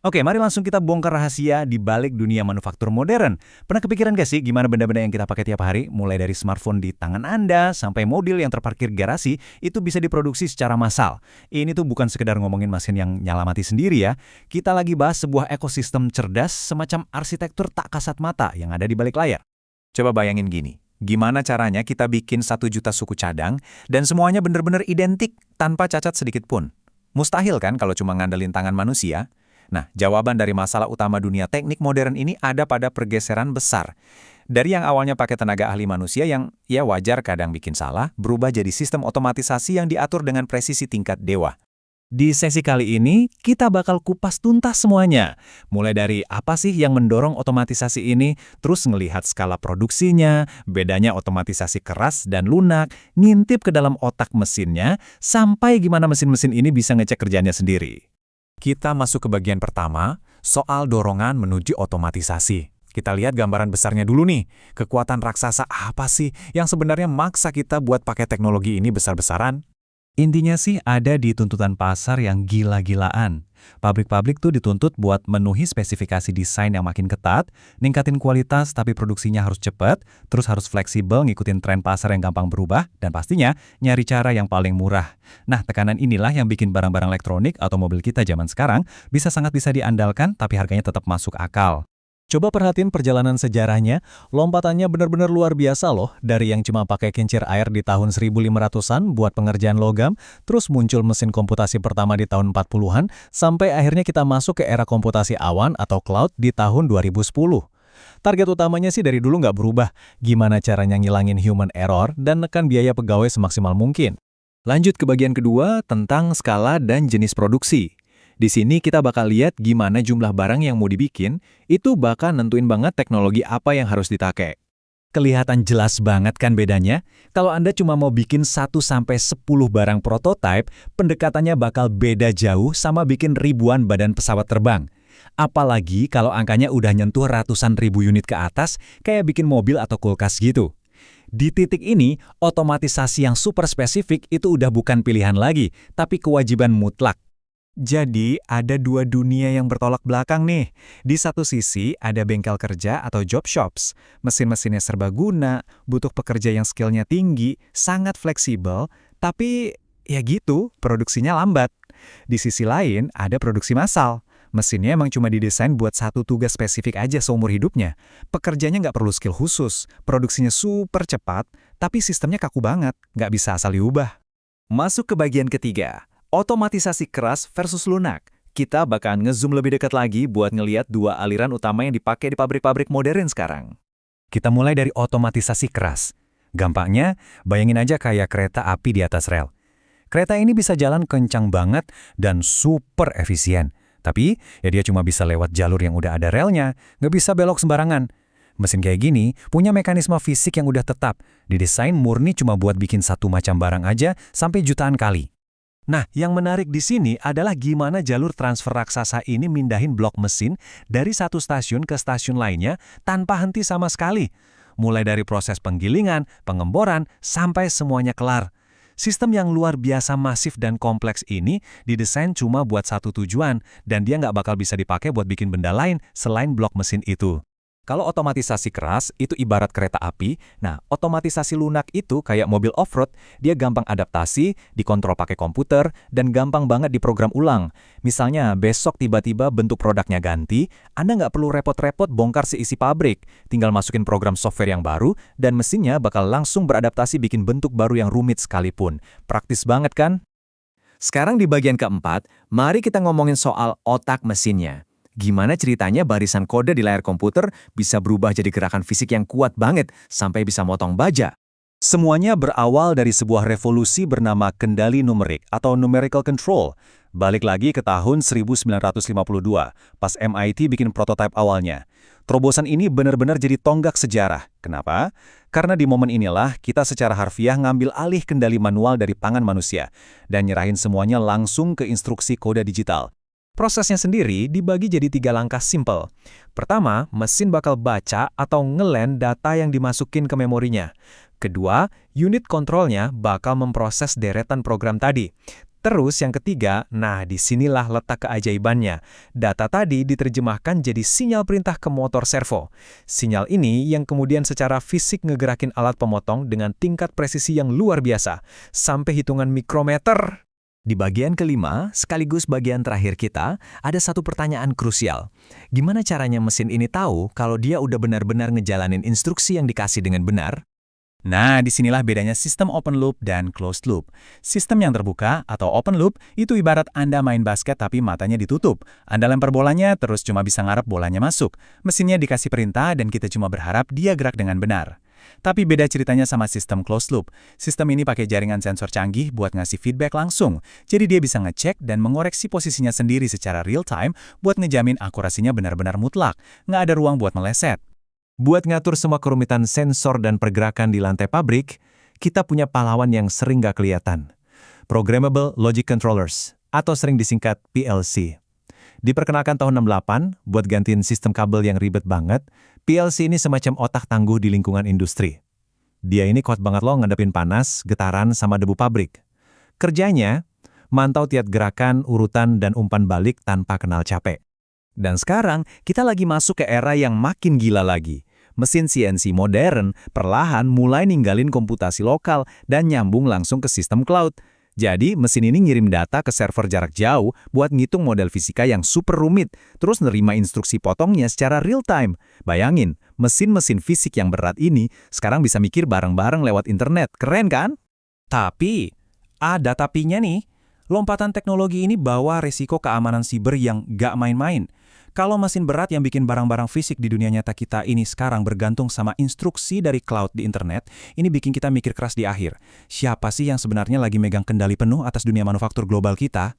Oke, mari langsung kita bongkar rahasia di balik dunia manufaktur modern. Pernah kepikiran gak sih gimana benda-benda yang kita pakai tiap hari, mulai dari smartphone di tangan Anda sampai mobil yang terparkir garasi, itu bisa diproduksi secara massal. Ini tuh bukan sekedar ngomongin mesin yang nyala mati sendiri ya. Kita lagi bahas sebuah ekosistem cerdas semacam arsitektur tak kasat mata yang ada di balik layar. Coba bayangin gini, gimana caranya kita bikin 1 juta suku cadang dan semuanya benar-benar identik tanpa cacat sedikit pun? Mustahil kan kalau cuma ngandelin tangan manusia? Nah, jawaban dari masalah utama dunia teknik modern ini ada pada pergeseran besar. Dari yang awalnya pakai tenaga ahli manusia yang ya wajar kadang bikin salah, berubah jadi sistem otomatisasi yang diatur dengan presisi tingkat dewa. Di sesi kali ini, kita bakal kupas tuntas semuanya. Mulai dari apa sih yang mendorong otomatisasi ini, terus ngelihat skala produksinya, bedanya otomatisasi keras dan lunak, ngintip ke dalam otak mesinnya, sampai gimana mesin-mesin ini bisa ngecek kerjanya sendiri. Kita masuk ke bagian pertama, soal dorongan menuju otomatisasi. Kita lihat gambaran besarnya dulu nih. Kekuatan raksasa apa sih yang sebenarnya maksa kita buat pakai teknologi ini besar-besaran? Intinya sih ada di tuntutan pasar yang gila-gilaan. Pabrik-pabrik tuh dituntut buat memenuhi spesifikasi desain yang makin ketat, ningkatin kualitas tapi produksinya harus cepat, terus harus fleksibel ngikutin tren pasar yang gampang berubah, dan pastinya nyari cara yang paling murah. Nah, tekanan inilah yang bikin barang-barang elektronik atau mobil kita zaman sekarang sangat bisa diandalkan tapi harganya tetap masuk akal. Coba perhatiin perjalanan sejarahnya, lompatannya benar-benar luar biasa loh. Dari yang cuma pakai kincir air di tahun 1500-an buat pengerjaan logam, terus muncul mesin komputasi pertama di tahun 40-an, sampai akhirnya kita masuk ke era komputasi awan atau cloud di tahun 2010. Target utamanya sih dari dulu nggak berubah, gimana caranya ngilangin human error dan nekan biaya pegawai semaksimal mungkin. Lanjut ke bagian kedua tentang skala dan jenis produksi. Di sini kita bakal lihat gimana jumlah barang yang mau dibikin, itu bakal nentuin banget teknologi apa yang harus dipakai. Kelihatan jelas banget kan bedanya? Kalau Anda cuma mau bikin 1-10 barang prototipe, pendekatannya bakal beda jauh sama bikin ribuan badan pesawat terbang. Apalagi kalau angkanya udah nyentuh ratusan ribu unit ke atas, kayak bikin mobil atau kulkas gitu. Di titik ini, otomatisasi yang super spesifik itu udah bukan pilihan lagi, tapi kewajiban mutlak. Jadi, ada dua dunia yang bertolak belakang nih. Di satu sisi, ada bengkel kerja atau job shops. Mesin-mesinnya serbaguna, butuh pekerja yang skillnya tinggi, sangat fleksibel, tapi ya gitu, produksinya lambat. Di sisi lain, ada produksi massal. Mesinnya emang cuma didesain buat satu tugas spesifik aja seumur hidupnya. Pekerjanya nggak perlu skill khusus, produksinya super cepat, tapi sistemnya kaku banget, nggak bisa asal diubah. Masuk ke bagian ketiga. Otomatisasi keras versus lunak. Kita bakalan ngezoom lebih dekat lagi buat ngeliat dua aliran utama yang dipakai di pabrik-pabrik modern sekarang. Kita mulai dari otomatisasi keras. Gampangnya, bayangin aja kayak kereta api di atas rel. Kereta ini bisa jalan kencang banget dan super efisien. Tapi, ya dia cuma bisa lewat jalur yang udah ada relnya, nggak bisa belok sembarangan. Mesin kayak gini punya mekanisme fisik yang udah tetap. Didesain murni cuma buat bikin satu macam barang aja sampai jutaan kali. Nah, yang menarik di sini adalah gimana jalur transfer raksasa ini mindahin blok mesin dari satu stasiun ke stasiun lainnya tanpa henti sama sekali. Mulai dari proses penggilingan, pengemboran, sampai semuanya kelar. Sistem yang luar biasa masif dan kompleks ini didesain cuma buat satu tujuan, dan dia nggak bakal bisa dipakai buat bikin benda lain selain blok mesin itu. Kalau otomatisasi keras itu ibarat kereta api, nah otomatisasi lunak itu kayak mobil off-road, dia gampang adaptasi, dikontrol pakai komputer, dan gampang banget diprogram ulang. Misalnya besok tiba-tiba bentuk produknya ganti, Anda nggak perlu repot-repot bongkar seisi pabrik, tinggal masukin program software yang baru, dan mesinnya bakal langsung beradaptasi bikin bentuk baru yang rumit sekalipun. Praktis banget kan? Sekarang di bagian keempat, mari kita ngomongin soal otak mesinnya. Gimana ceritanya barisan kode di layar komputer bisa berubah jadi gerakan fisik yang kuat banget sampai bisa motong baja? Semuanya berawal dari sebuah revolusi bernama kendali numerik atau numerical control. Balik lagi ke tahun 1952, pas MIT bikin prototipe awalnya. Terobosan ini benar-benar jadi tonggak sejarah. Kenapa? Karena di momen inilah kita secara harfiah ngambil alih kendali manual dari tangan manusia dan nyerahin semuanya langsung ke instruksi kode digital. Prosesnya sendiri dibagi jadi 3 langkah simple. Pertama, mesin bakal baca atau ngelen data yang dimasukin ke memorinya. Kedua, unit kontrolnya bakal memproses deretan program tadi. Terus yang ketiga, nah disinilah letak keajaibannya. Data tadi diterjemahkan jadi sinyal perintah ke motor servo. Sinyal ini yang kemudian secara fisik ngegerakin alat pemotong dengan tingkat presisi yang luar biasa, sampai hitungan mikrometer. Di bagian kelima, sekaligus bagian terakhir kita, ada satu pertanyaan krusial. Gimana caranya mesin ini tahu kalau dia udah benar-benar ngejalanin instruksi yang dikasih dengan benar? Nah, disinilah bedanya sistem open loop dan closed loop. Sistem yang terbuka atau open loop itu ibarat Anda main basket tapi matanya ditutup. Anda lempar bolanya terus cuma bisa ngarep bolanya masuk. Mesinnya dikasih perintah dan kita cuma berharap dia gerak dengan benar. Tapi beda ceritanya sama sistem closed loop. Sistem ini pakai jaringan sensor canggih buat ngasih feedback langsung. Jadi dia bisa ngecek dan mengoreksi posisinya sendiri secara real time buat ngejamin akurasinya benar-benar mutlak. Nggak ada ruang buat meleset. Buat ngatur semua kerumitan sensor dan pergerakan di lantai pabrik, kita punya pahlawan yang sering gak kelihatan. Programmable Logic Controllers, atau sering disingkat PLC. Diperkenalkan tahun 68, buat gantiin sistem kabel yang ribet banget, PLC ini semacam otak tangguh di lingkungan industri. Dia ini kuat banget loh ngadepin panas, getaran, sama debu pabrik. Kerjanya, mantau tiap gerakan, urutan, dan umpan balik tanpa kenal capek. Dan sekarang, kita lagi masuk ke era yang makin gila lagi. Mesin CNC modern perlahan mulai ninggalin komputasi lokal dan nyambung langsung ke sistem cloud. Jadi, mesin ini ngirim data ke server jarak jauh buat ngitung model fisika yang super rumit, terus nerima instruksi potongnya secara real time. Bayangin, mesin-mesin fisik yang berat ini sekarang bisa mikir bareng-bareng lewat internet. Keren kan? Tapi, ada tapinya nih. Lompatan teknologi ini bawa resiko keamanan siber yang gak main-main. Kalau mesin berat yang bikin barang-barang fisik di dunia nyata kita ini sekarang bergantung sama instruksi dari cloud di internet, ini bikin kita mikir keras di akhir. Siapa sih yang sebenarnya lagi megang kendali penuh atas dunia manufaktur global kita?